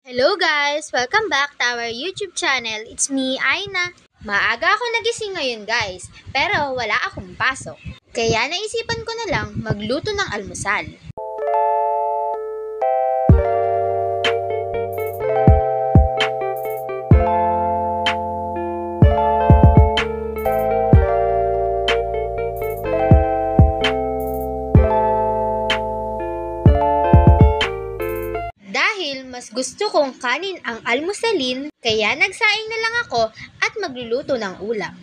Hello guys! Welcome back to our YouTube channel. It's me, Aina. Maaga ako nagising ngayon guys, pero wala akong pasok. Kaya naisipan ko na lang magluto ng almusal. Dahil mas gusto kong kanin ang almusalin, kaya nagsaing na lang ako at magluluto ng ulam.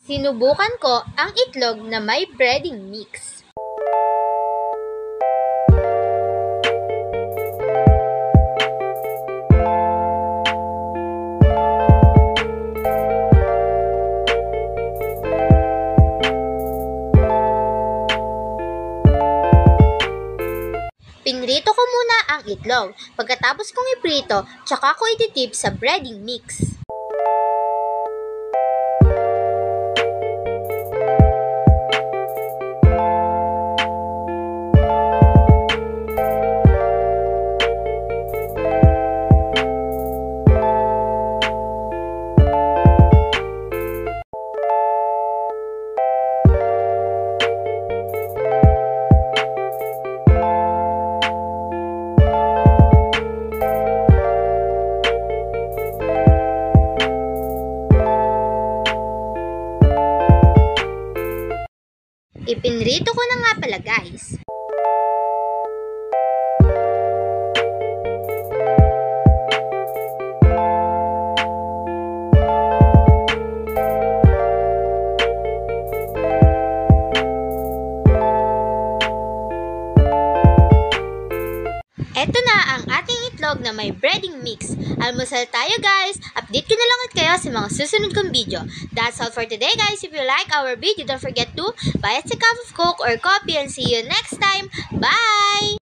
Sinubukan ko ang itlog na may breading mix. Pinrito ko muna ang itlog. Pagkatapos kong iprito, tsaka ko ititip sa breading mix. Ipinrito ko na nga pala guys. Eto na ang ating itlog na may breading mix. Almusal tayo guys! Update ko na lang ulit kayo sa mga susunod kong video. That's all for today guys. If you like our video, don't forget to buy us a cup of Coke or coffee and see you next time. Bye!